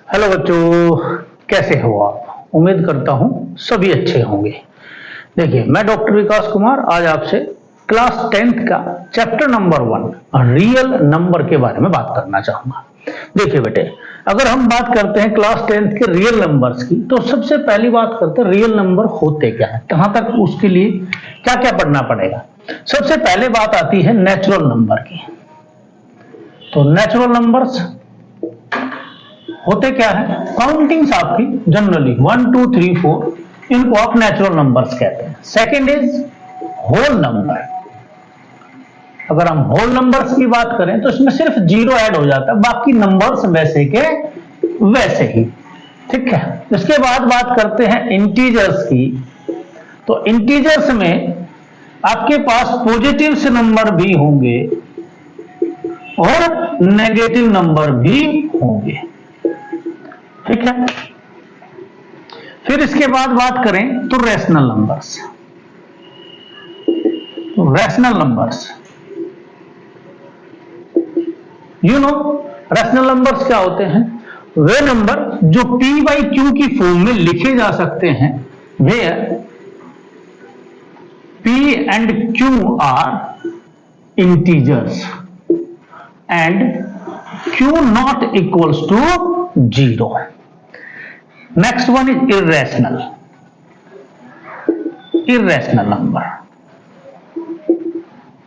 Hello बच्चों, कैसे हो आप? उम्मीद करता हूं सभी अच्छे होंगे। देखिए, मैं डॉक्टर विकास कुमार आज आपसे क्लास 10th का चैप्टर नंबर 1 रियल नंबर के बारे में बात करना चाहूंगा। देखिए बेटे, अगर हम बात करते हैं क्लास 10th के रियल नंबर्स की, तो सबसे पहली बात करते हैं रियल नंबर होते क्या है, कहां तक उसके लिए क्या क्या पढ़ना पड़ेगा। सबसे पहले बात आती है नेचुरल नंबर की। तो नेचुरल नंबर्स होते क्या है? काउंटिंग्स आपकी जनरली 1 2 3 4, इनको आप नेचुरल नंबर्स कहते हैं। Second is whole number. अगर हम होल नंबर्स की बात करें तो इसमें सिर्फ जीरो ऐड हो जाता है, बाकी नंबर्स वैसे के वैसे ही। ठीक है। इसके बाद बात करते हैं इंटीजर्स की। तो इंटीजर्स में आपके पास पॉजिटिव नंबर भी होंगे और नेगेटिव नंबर भी होंगे। ठीक है। फिर इसके बाद बात करें तो rational numbers. Rational numbers, rational numbers क्या होते हैं? वे नंबर जो p बाई क्यू की फॉर्म में लिखे जा सकते हैं, वे p and q are integers and q not equals to 0। Next one is irrational. Irrational number.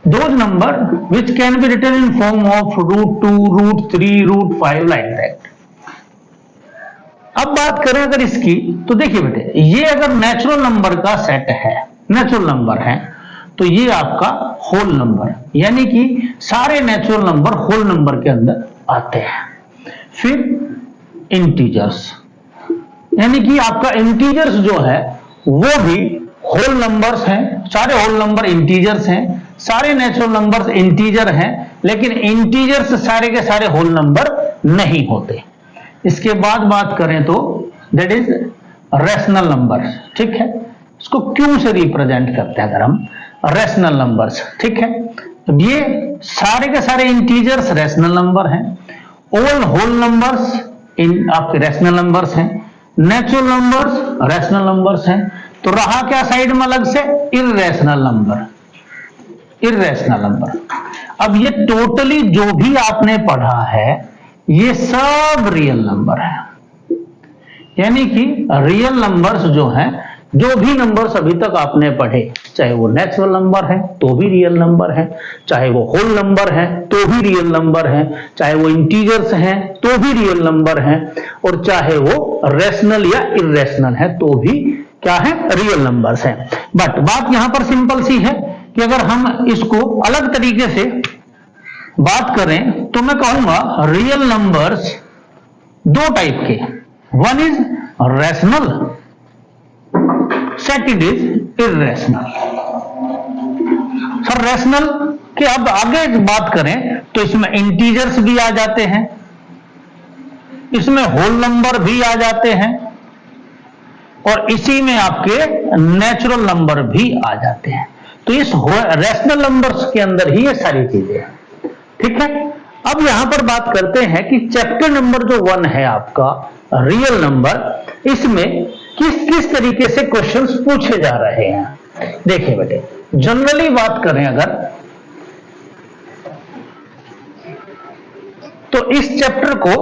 Those number which can be written in form of √2, √3, √5 like that. अब बात करें अगर इसकी, तो देखिए बेटे, ये अगर नेचुरल नंबर का सेट है, नेचुरल नंबर है, तो ये आपका होल नंबर, यानी कि सारे नेचुरल नंबर होल नंबर के अंदर आते हैं। फिर इंटीजर्स, यानी कि आपका इंटीजर्स जो है वो भी होल नंबर्स हैं, सारे होल नंबर इंटीजर्स हैं, सारे नेचुरल नंबर्स इंटीजर हैं, लेकिन इंटीजर्स सारे के सारे होल नंबर नहीं होते। इसके बाद बात करें तो दैट इज रैशनल नंबर्स। ठीक है, इसको क्यू से रिप्रेजेंट करते हैं अगर हम रैशनल नंबर्स। ठीक है, तो ये सारे के सारे इंटीजर्स रैशनल नंबर हैं, ऑल होल नंबर्स इन आपके रैशनल नंबर्स हैं, नेचुरल नंबर्स रैशनल नंबर्स हैं। तो रहा क्या साइड में अलग से? Irrational number. इररेशनल नंबर, अब ये टोटली जो भी आपने पढ़ा है ये सब रियल नंबर है, यानी कि रियल नंबर्स जो हैं, जो भी नंबर्स अभी तक आपने पढ़े, चाहे वो नेचुरल नंबर है तो भी रियल नंबर है, चाहे वो होल नंबर है तो भी रियल नंबर है, चाहे वो इंटीजर्स हैं तो भी रियल नंबर है, और चाहे वो रैशनल या इररेशनल है तो भी क्या है? रियल नंबर्स हैं। बट बात यहां पर सिंपल सी है कि अगर हम इसको अलग तरीके से बात करें तो मैं कहूंगा रियल नंबर्स दो टाइप के, one is rational, second is irrational. Sir rational के अब आगे बात करें तो इसमें इंटीजर्स भी आ जाते हैं, इसमें होल नंबर भी आ जाते हैं, और इसी में आपके नेचुरल नंबर भी आ जाते हैं। तो इस रैशनल नंबर्स के अंदर ही ये सारी चीजें हैं। ठीक है, अब यहां पर बात करते हैं कि चैप्टर नंबर जो 1 है आपका रियल नंबर, इसमें किस किस तरीके से क्वेश्चंस पूछे जा रहे हैं। देखिए बेटे, जनरली बात करें अगर, तो इस चैप्टर को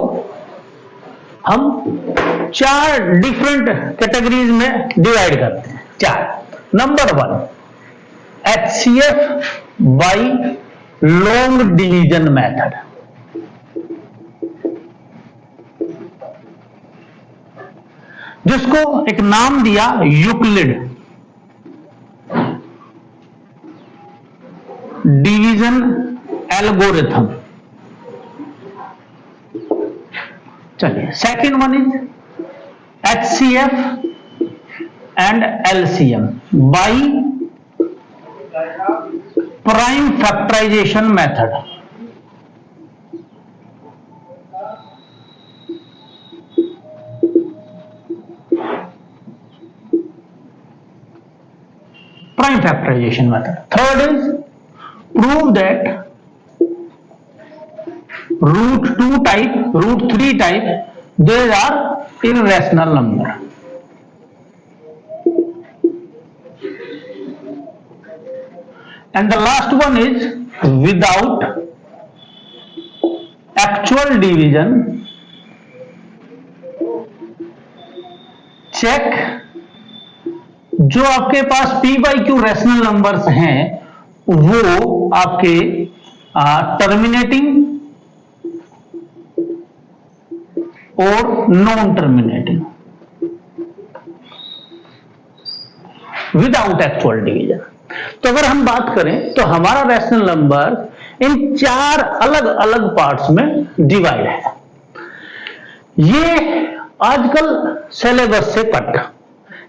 हम 4 डिफरेंट कैटेगरीज में डिवाइड करते हैं। 4। Number 1 HCF by long division method. जिसको एक नाम दिया यूक्लिड डिवीजन एल्गोरिथम। चलिए, second one is HCF and LCM by prime factorization method. prime factorization method. Third is prove that root 2 type, root 3 type These are irrational number. And the last one is without actual division. Check जो आपके पास P by Q rational numbers हैं वो आपके terminating और non terminating without actual division. तो अगर हम बात करें तो हमारा रैशनल नंबर इन 4 अलग अलग पार्ट्स में डिवाइड है। ये आजकल सिलेबस से कट,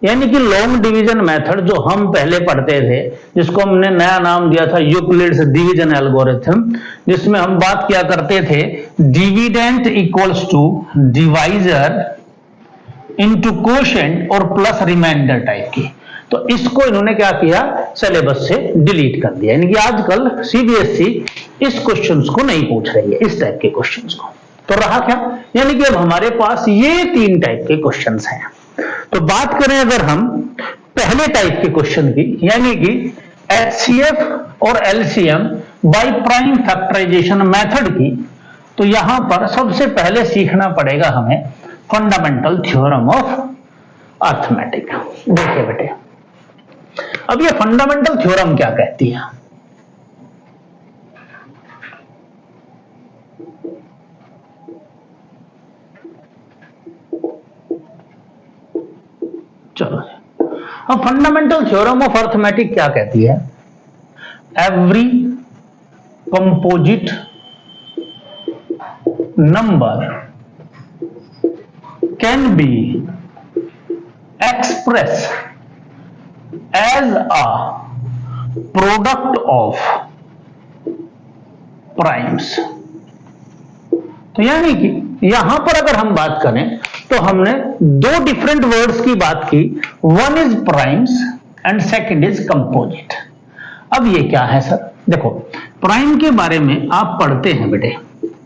यानी कि लॉन्ग डिवीजन मेथड जो हम पहले पढ़ते थे, जिसको हमने नया नाम दिया था यूक्लिड्स डिवीजन एल्गोरिथम, जिसमें हम बात किया करते थे dividend equals to divisor into quotient और प्लस रिमाइंडर टाइप की। तो इसको इन्होंने क्या किया, सिलेबस से डिलीट कर दिया, यानी कि आजकल सीबीएसई इस क्वेश्चंस को नहीं पूछ रही है, इस टाइप के क्वेश्चंस को। तो रहा क्या, यानी कि अब हमारे पास ये 3 टाइप के क्वेश्चंस हैं। तो बात करें अगर हम पहले टाइप के क्वेश्चन की, यानी कि एचसीएफ और LCM by prime factorization method की, तो यहां पर सबसे पहले सीखना पड़ेगा हमें फंडामेंटल थ्योरम ऑफ अर्थमेटिक। देखिए बेटे, अब ये फंडामेंटल थ्योरम क्या कहती है। चलो, अब फंडामेंटल थ्योरम ऑफ अर्थमेटिक क्या कहती है, every composite number can be express as a product of primes. तो यानी कि यहां पर अगर हम बात करें तो हमने 2 डिफरेंट वर्ड्स की बात की, one is primes and second is composite. अब ये क्या है सर, देखो प्राइम के बारे में आप पढ़ते हैं बेटे,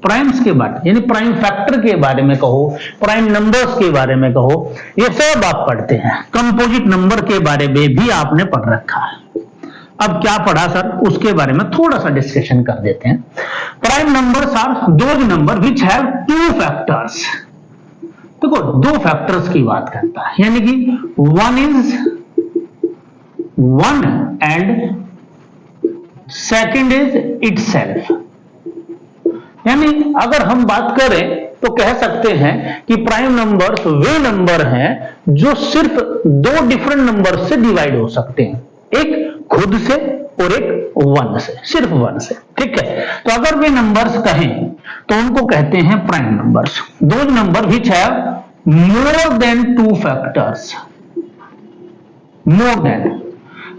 प्राइम्स के बारे यानी प्राइम फैक्टर के बारे में कहो, प्राइम नंबर्स के बारे में कहो, ये सब आप पढ़ते हैं। कंपोजिट नंबर के बारे में भी आपने पढ़ रखा है। अब क्या पढ़ा सर, उसके बारे में थोड़ा सा डिस्कशन कर देते हैं। Prime numbers are those number which have 2 factors. देखो 2 फैक्टर्स की बात करता है, यानी कि one is 1 and second is itself. यानी अगर हम बात करें तो कह सकते हैं कि प्राइम नंबर्स वे नंबर हैं जो सिर्फ 2 डिफरेंट नंबर से डिवाइड हो सकते हैं, एक खुद से और एक 1 से, सिर्फ 1 से। ठीक है, तो अगर वे नंबर्स कहें तो उनको कहते हैं prime numbers. Those number which have more than 2 factors, more than,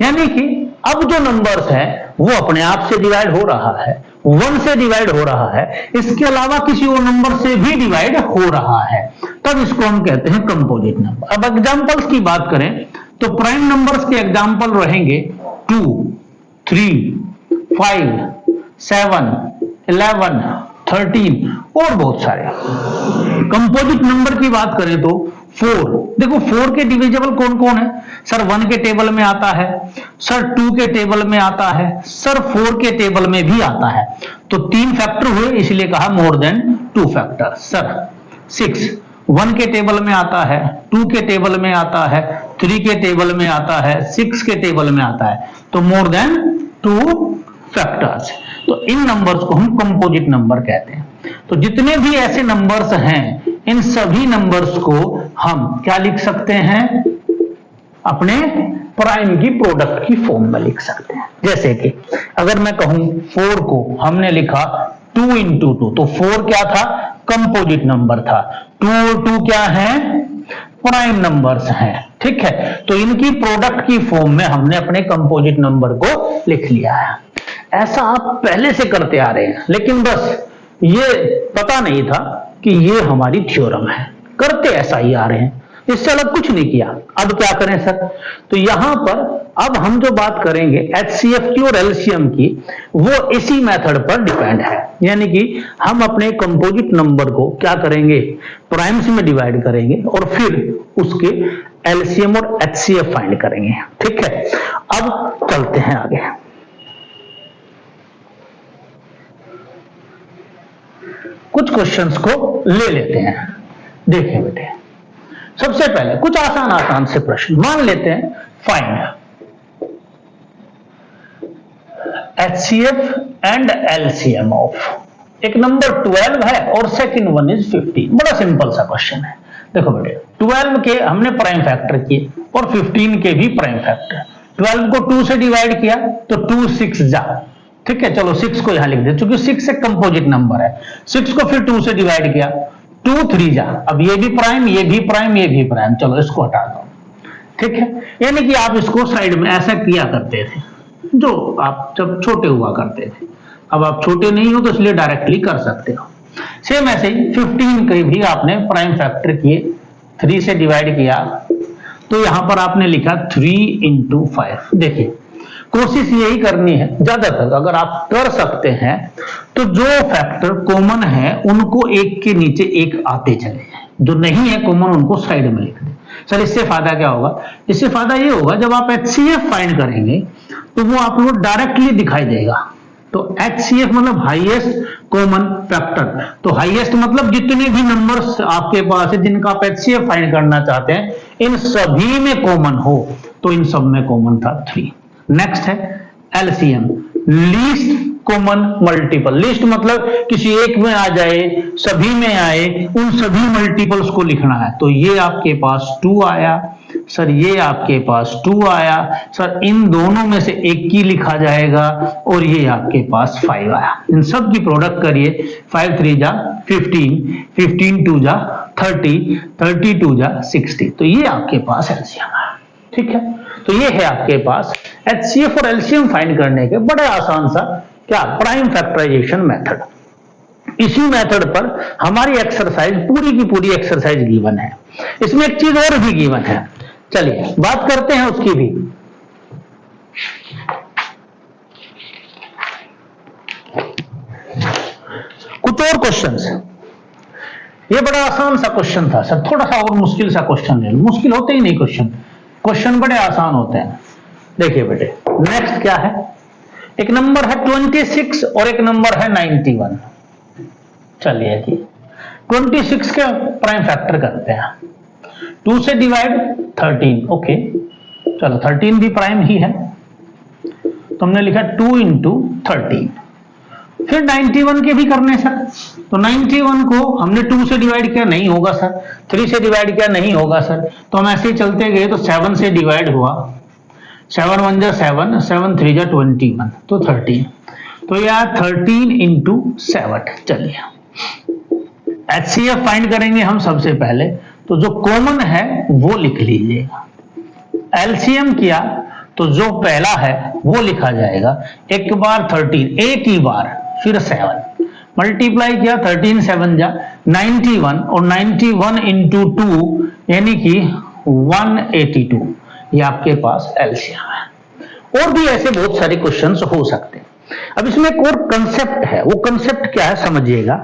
यानी कि अब जो नंबर्स है वो अपने आप से डिवाइड हो रहा है, 1 से डिवाइड हो रहा है, इसके अलावा किसी और नंबर से भी डिवाइड हो रहा है, तब इसको हम कहते हैं कंपोजिट नंबर। अब एग्जांपल्स की बात करें तो प्राइम नंबर्स के एग्जांपल रहेंगे 2, 3, 5, 7, 11, 13 और बहुत सारे। कंपोजिट नंबर की बात करें तो 4, देखो 4 के डिविजिबल कौन कौन है सर, 1 के टेबल में आता है सर, 2 के टेबल में आता है सर, 4 के टेबल में भी आता है, तो 3 फैक्टर हुए, इसलिए कहा मोर देन 2 फैक्टर। सर 6 1 के टेबल में आता है, 2 के टेबल में आता है, 3 के टेबल में आता है, 6 के टेबल में आता है, तो मोर देन 2 फैक्टर्स। तो इन नंबर्स को हम कंपोजिट नंबर कहते हैं। तो जितने भी ऐसे नंबर्स हैं, इन सभी नंबर्स को हम क्या लिख सकते हैं, अपने प्राइम की प्रोडक्ट की फॉर्म में लिख सकते हैं। जैसे कि अगर मैं कहूं 4 को हमने लिखा 2 into 2, तो 4 क्या था, कंपोजिट नंबर था, 2 और 2 क्या है, प्राइम नंबर्स हैं। ठीक है, तो इनकी प्रोडक्ट की फॉर्म में हमने अपने कंपोजिट नंबर को लिख लिया है। ऐसा आप पहले से करते आ रहे हैं, लेकिन बस ये पता नहीं था कि ये हमारी थ्योरम है, करते ऐसा ही आ रहे हैं। इससे अलग कुछ नहीं किया। अब क्या करें सर? तो यहां पर अब हम जो बात करेंगे एचसीएफ की और एलसीएम की, वो इसी मेथड पर डिपेंड है। यानी कि हम अपने कंपोजिट नंबर को क्या करेंगे, प्राइम्स में डिवाइड करेंगे और फिर उसके एलसीएम और एचसीएफ फाइंड करेंगे। ठीक है, अब चलते हैं आगे। कुछ क्वेश्चंस को ले लेते हैं। देखिए बेटे, सबसे पहले कुछ आसान आसान से प्रश्न मान लेते हैं। Find HCF and LCM of, एक नंबर 12 है और सेकंड वन इज 15। बड़ा सिंपल सा क्वेश्चन है। देखो बेटे, 12 के हमने प्राइम फैक्टर किए और 15 के भी प्राइम फैक्टर। 12 को 2 से डिवाइड किया तो 2 6 जा, ठीक है, चलो 6 को यहां लिख दे, क्योंकि 6 एक कंपोजिट नंबर है। 6 को फिर 2 से डिवाइड किया, 2 3 जा, अब ये भी प्राइम, ये भी प्राइम, ये भी प्राइम, चलो इसको हटा दो। ठीक है, यानी कि आप इसको साइड में ऐसा किया करते थे जो आप जब छोटे हुआ करते थे। अब आप छोटे नहीं हो तो इसलिए डायरेक्टली कर सकते हो। सेम ऐसे ही 15 के भी आपने प्राइम फैक्टर किए, 3 से डिवाइड किया तो यहां पर आपने लिखा 3 into 5। देखिए, कोशिश यही करनी है ज्यादातर, अगर आप कर सकते हैं तो जो फैक्टर कॉमन है उनको एक के नीचे एक आते चले जाएं, जो नहीं है कॉमन उनको साइड में लिख दें। सर इससे फायदा क्या होगा? इससे फायदा ये होगा जब आप एचसीएफ फाइंड करेंगे तो वो आप लोग डायरेक्टली दिखाई देगा। तो एचसीएफ मतलब हाईएस्ट कॉमन फैक्टर, तो हाईएस्ट मतलब जितने भी नंबर्स आपके पास है जिनका आप एचसीएफ फाइंड करना चाहते हैं इन सभी में कॉमन हो, तो इन सब में कॉमन था 3। नेक्स्ट है LCM, least common multiple. Least मतलब किसी एक में आ जाए, सभी में आए, उन सभी मल्टीपल्स को लिखना है। तो ये आपके पास 2 आया सर, ये आपके पास 2 आया सर, इन दोनों में से एक की लिखा जाएगा और ये आपके पास 5 आया। इन सब की प्रोडक्ट करिए, 5 3 जा 15, 15 2 जा 30, 30 2 जा 60, तो ये आपके पास एलसीएम है। ठीक है, तो ये है आपके पास एचसीएफ और एलसीएम फाइंड करने के बड़े आसान सा क्या प्राइम फैक्टराइजेशन मेथड। इसी मेथड पर हमारी एक्सरसाइज पूरी की पूरी एक्सरसाइज गिवन है। इसमें एक चीज और भी गिवन है, चलिए बात करते हैं उसकी भी। कुछ और क्वेश्चंस। ये बड़ा आसान सा क्वेश्चन था सर, थोड़ा सा और मुश्किल सा क्वेश्चन ले लो। मुश्किल होते ही नहीं क्वेश्चन, क्वेश्चन बड़े आसान होते हैं। देखिए बेटे, नेक्स्ट क्या है, एक नंबर है 26 और एक नंबर है 91। चलिए जी, 26 के प्राइम फैक्टर करते हैं, 2 से डिवाइड 13, ओके, चलो 13 भी प्राइम ही है, तो हमने लिखा 2 into 13। फिर 91 के भी करने सर, तो 91 को हमने 2 से डिवाइड किया, नहीं होगा सर, 3 से डिवाइड किया, नहीं होगा सर, तो हम ऐसे ही चलते गए तो 7 से डिवाइड हुआ, 7 1 जा 7, 7 3 जा 21, तो 13, तो यार 13 into 7। चलिए एचसीएफ फाइंड करेंगे हम सबसे पहले, तो जो कॉमन है वो लिख लीजिएगा। एलसीएम किया तो जो पहला है वो लिखा जाएगा, एक बार 13 एक ही बार, फिर 7 मल्टीप्लाई किया, 13 7 जा 91 और 91 into 2 यानी कि 182, ये आपके पास एलसीएम है। और भी ऐसे बहुत सारे क्वेश्चंस हो सकते हैं। अब इसमें एक और कंसेप्ट है, वो कंसेप्ट क्या है समझिएगा,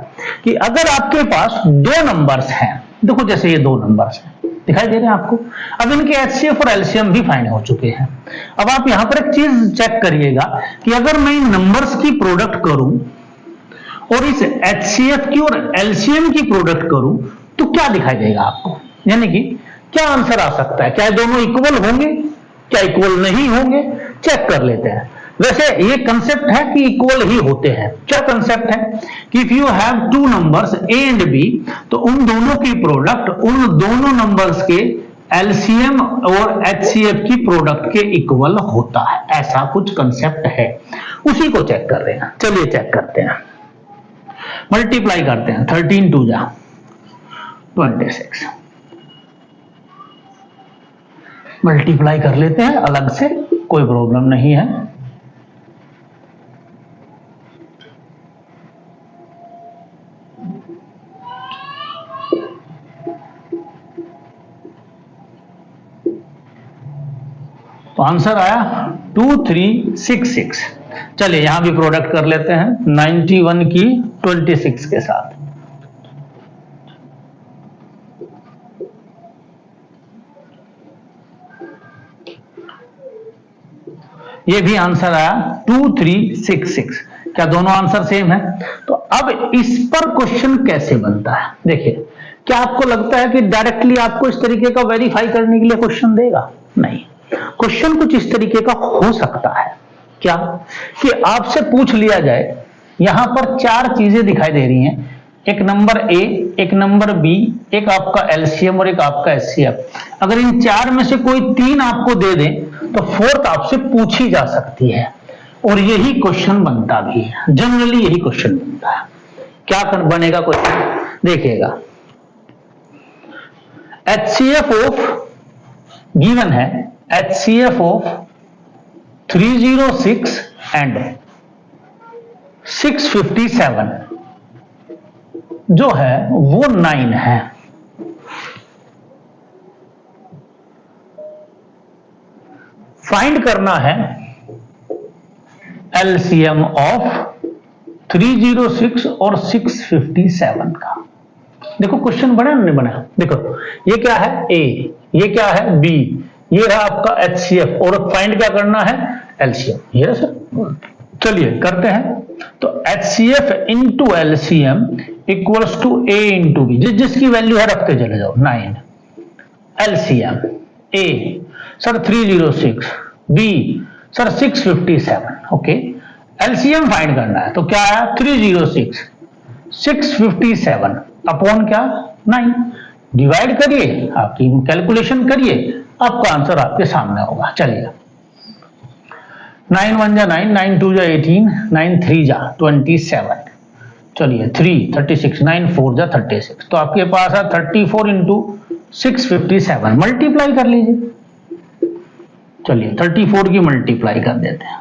कि अगर आपके पास 2 नंबर्स हैं, देखो जैसे ये 2 नंबर्स हैं दिखाई दे रहे हैं आपको, अब इनके एचसीएफ और एलसीएम भी फाइंड हो चुके हैं। अब आप यहां पर एक चीज चेक करिएगा कि अगर मैं इन नंबर्स की प्रोडक्ट करूं और इस एचसीएफ की और एलसीएम की प्रोडक्ट करूं तो क्या दिखाई देगा आपको, यानी कि क्या आंसर आ सकता है, क्या दोनों इक्वल होंगे, क्या इक्वल नहीं होंगे, चेक कर लेते हैं। वैसे ये कंसेप्ट है कि इक्वल ही होते हैं। क्या कंसेप्ट है कि if you have 2 numbers A and B, तो उन दोनों की प्रोडक्ट उन दोनों नंबर्स के एलसीएम और एचसीएफ की प्रोडक्ट के इक्वल होता है, ऐसा कुछ कंसेप्ट है, उसी को चेक कर रहे हैं। चलिए चेक करते हैं, मल्टीप्लाई करते हैं, 13 2 जा 26, मल्टीप्लाई कर लेते हैं अलग से, कोई प्रॉब्लम नहीं है। तो आंसर आया 2366। चलिए यहां भी प्रोडक्ट कर लेते हैं 91 की 26 के साथ। ये भी आंसर आया 2366। क्या दोनों आंसर सेम है? तो अब इस पर क्वेश्चन कैसे बनता है देखिए। क्या आपको लगता है कि डायरेक्टली आपको इस तरीके का वेरीफाई करने के लिए क्वेश्चन देगा? नहीं, क्वेश्चन कुछ इस तरीके का हो सकता है क्या कि आपसे पूछ लिया जाए, यहां पर चार चीजें दिखाई दे रही हैं, एक नंबर ए, एक नंबर बी, एक आपका एलसीएम और एक आपका एचसीएफ। अगर इन चार में से कोई तीन आपको दे दें तो फोर्थ आपसे पूछी जा सकती है और यही क्वेश्चन बनता भी है। जनरली यही क्वेश्चन बनता है। क्या बनेगा क्वेश्चन देखिएगा। एचसीएफ ऑफ गिवन है, एचसीएफ ऑफ 306 एंड 657 जो है वो 9 है। फाइंड करना है एलसीएम ऑफ 306 और 657 का। देखो क्वेश्चन बना नहीं बना? देखो ये क्या है ए, ये क्या है बी, ये रहा आपका एचसीएफ और फाइंड क्या करना है एलसीएम। ये सर चलिए करते हैं। तो HCF into LCM equals to a into b, जिसकी वैल्यू है रखते चले जाओ 9। एलसीएम ए सर 306, बी सर 657। ओके, एलसीएम फाइंड करना है तो क्या आया 306 657 अपॉन क्या 9। डिवाइड करिए, आपकी कैलकुलेशन करिए, आपका आंसर आपके सामने होगा। चलिए 9 1 जा 9, 9 2 जा 18, 9 3 जा 27। चलिए 3 36, 9 4 जा 36। तो आपके पास है 34 इंटू 657। मल्टीप्लाई कर लीजिए। चलिए 34 की मल्टीप्लाई कर देते हैं।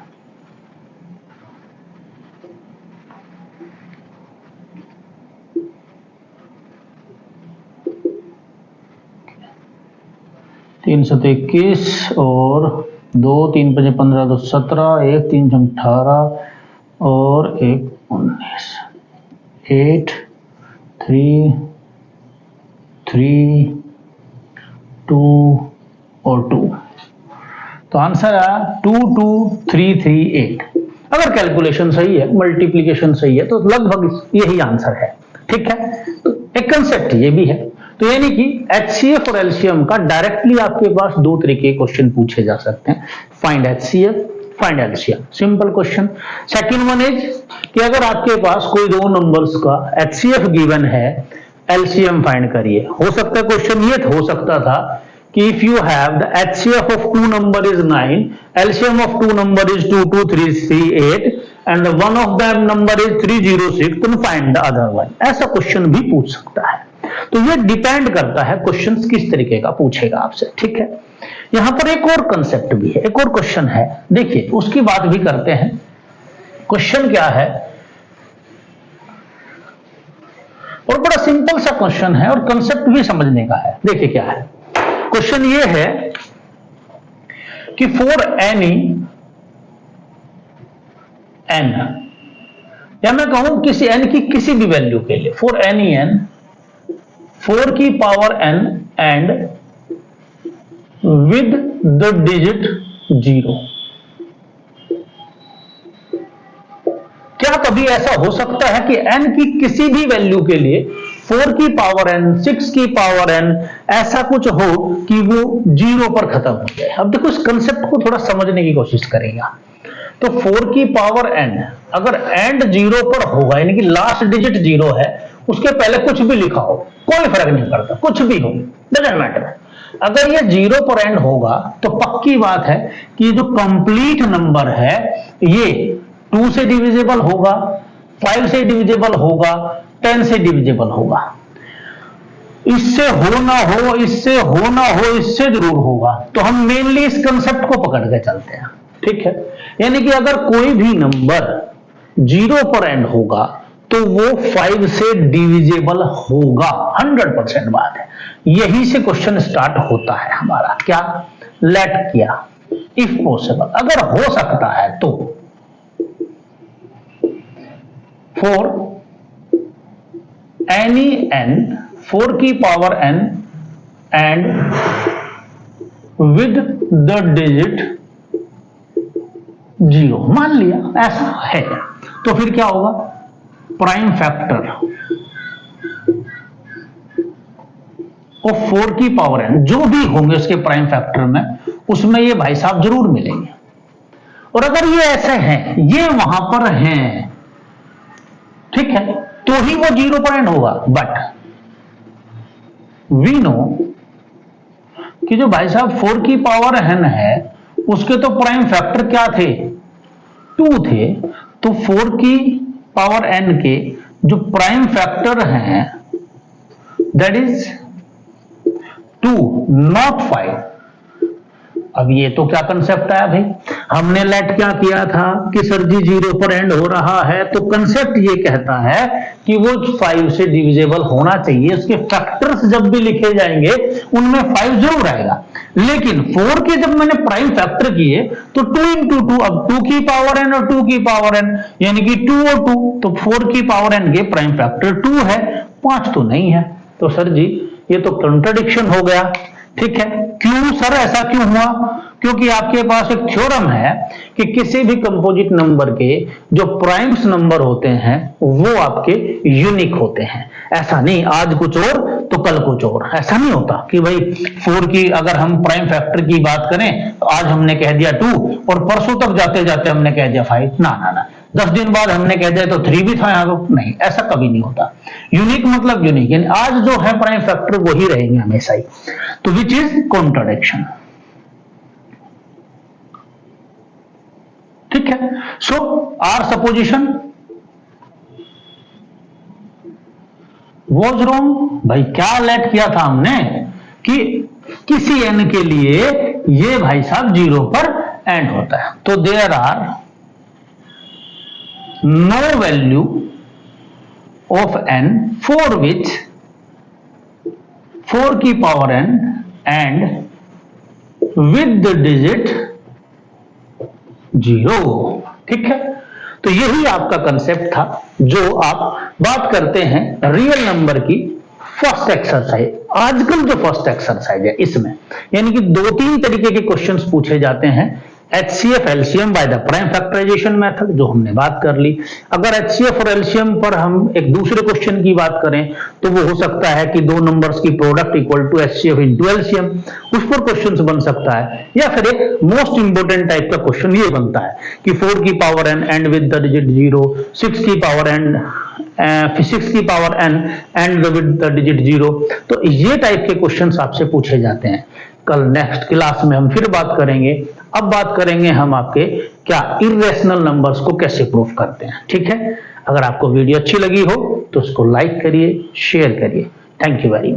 तीन 721 और 2 3 5 15 2 17, 1 3 18 और 1 19, 8 3 3 2 और 2। तो आंसर आया 22338। अगर कैलकुलेशन सही है, मल्टीप्लीकेशन सही है तो लगभग यही आंसर है। ठीक है, तो एक कंसेप्ट ये भी है। तो यानी कि एचसीएफ और एलसीएम का डायरेक्टली आपके पास दो तरीके के क्वेश्चन पूछे जा सकते हैं, find HCF, find LCM, simple question. Second one is कि अगर आपके पास कोई दो नंबर्स का एचसीएफ गिवन है, एलसीएम फाइंड करिए। हो सकता है क्वेश्चन ये हो सकता था कि if you have the HCF of two number is 9, LCM of two number is 22338 and the one of them number is 306, then find the other one। ऐसा क्वेश्चन भी पूछ सकता है। तो ये डिपेंड करता है क्वेश्चन किस तरीके का पूछेगा आपसे। ठीक है, यहां पर एक और कंसेप्ट भी है, एक और क्वेश्चन है, देखिए उसकी बात भी करते हैं। क्वेश्चन क्या है और बड़ा सिंपल सा क्वेश्चन है और कंसेप्ट भी समझने का है। देखिए क्या है क्वेश्चन, ये है कि फॉर एनी एन, या मैं कहूं किसी एन की किसी भी वैल्यू के लिए, फॉर एनी एन 4 की power n end with the digit 0। क्या कभी ऐसा हो सकता है कि n की किसी भी वैल्यू के लिए 4 की पावर n, 6 की पावर n ऐसा कुछ हो कि वो 0 पर खत्म हो जाए? अब देखो इस कंसेप्ट को थोड़ा समझने की कोशिश करेगा। तो 4 की पावर n अगर एंड 0 पर होगा, यानी कि लास्ट डिजिट 0 है, उसके पहले कुछ भी लिखा हो कोई फर्क नहीं पड़ता, कुछ भी हो, डजंट मैटर। अगर ये 0 पर एंड होगा तो पक्की बात है कि जो कंप्लीट नंबर है ये 2 से डिविजिबल होगा, 5 से डिविजिबल होगा, 10 से डिविजिबल होगा। इससे हो ना हो, इससे हो ना हो, इससे जरूर होगा। तो हम मेनली इस कंसेप्ट को पकड़ के चलते हैं। ठीक है, यानी कि अगर कोई भी नंबर 0 पर एंड होगा तो वो 5 से डिविजिबल होगा, 100% बात है। यही से क्वेश्चन स्टार्ट होता है हमारा। क्या लेट किया, इफ पॉसिबल, अगर हो सकता है तो, फॉर एनी n 4 की power n end with the digit 0, मान लिया ऐसा है, तो फिर क्या होगा, प्राइम फैक्टर ऑफ 4 की पावर n, जो भी होंगे उसके प्राइम फैक्टर में, उसमें ये भाई साहब जरूर मिलेंगे। और अगर ये ऐसे हैं, ये वहां पर हैं, ठीक है, तो ही वो 0 पर एंड होगा। बट वी नो कि जो भाई साहब 4 की पावर n है, उसके तो प्राइम फैक्टर क्या थे, 2 थे। तो 4 की पावर n के जो प्राइम फैक्टर हैं दैट इज 2 नॉट 5। अब ये तो क्या कंसेप्ट आया भाई, हमने लेट क्या किया था कि सर जी 0 पर एंड हो रहा है, तो कंसेप्ट ये कहता है कि वो 5 से डिविजिबल होना चाहिए, उसके फैक्टर्स जब भी लिखे जाएंगे उनमें 5 जरूर आएगा। लेकिन 4 के जब मैंने प्राइम फैक्टर किए तो 2 into 2, अब 2 की पावर n और 2 की पावर n यानी कि 2 और 2, तो 4 की पावर n के प्राइम फैक्टर 2 है, 5 तो नहीं है। तो सर जी ये तो कंट्राडिक्शन हो गया, ठीक है। क्यों सर, ऐसा क्यों हुआ? क्योंकि आपके पास एक थ्योरम है कि किसी भी कंपोजिट नंबर के जो प्राइम्स नंबर होते हैं वो आपके यूनिक होते हैं। ऐसा नहीं आज कुछ और तो कल कुछ और, ऐसा नहीं होता कि भाई 4 की अगर हम प्राइम फैक्टर की बात करें तो आज हमने कह दिया 2 और परसों तक जाते जाते हमने कह दिया 5, ना 10 दिन बाद हमने कह दिया तो 3 भी था यहां, तो नहीं, ऐसा कभी नहीं होता। यूनिक मतलब यूनिक, यानी आज जो है प्राइम फैक्टर वही रहेंगे हमेशा ही, तो विच इज कॉन्ट्राडिक्शन, ठीक है। सो आर सपोजिशन वॉज रॉन्ग। भाई क्या लेट किया था हमने कि किसी n के लिए ये भाई साहब 0 पर एंड होता है, तो there are no value of n for which 4 की power n end with the digit 0, ठीक है। तो यही आपका कंसेप्ट था जो आप बात करते हैं रियल नंबर की फर्स्ट एक्सरसाइज। आजकल जो फर्स्ट एक्सरसाइज है इसमें यानी कि 2-3 तरीके के क्वेश्चंस पूछे जाते हैं। HCF LCM by the prime factorization method जो हमने बात कर ली। अगर HCF और एलसीएम पर हम एक दूसरे क्वेश्चन की बात करें तो वो हो सकता है कि 2 नंबर्स की product equal to HCF into LCM, उस पर क्वेश्चन बन सकता है। या फिर एक मोस्ट इंपोर्टेंट टाइप का क्वेश्चन ये बनता है कि 4 की power n end with the digit 0, 6 की पावर n 6 की power n end with the digit 0। तो ये टाइप के क्वेश्चंस आपसे पूछे जाते हैं। कल नेक्स्ट क्लास में हम फिर बात करेंगे। अब बात करेंगे हम आपके क्या इर्रेशनल नंबर्स को कैसे प्रूफ करते हैं, ठीक है। अगर आपको वीडियो अच्छी लगी हो तो उसको लाइक करिए, शेयर करिए। Thank you very much.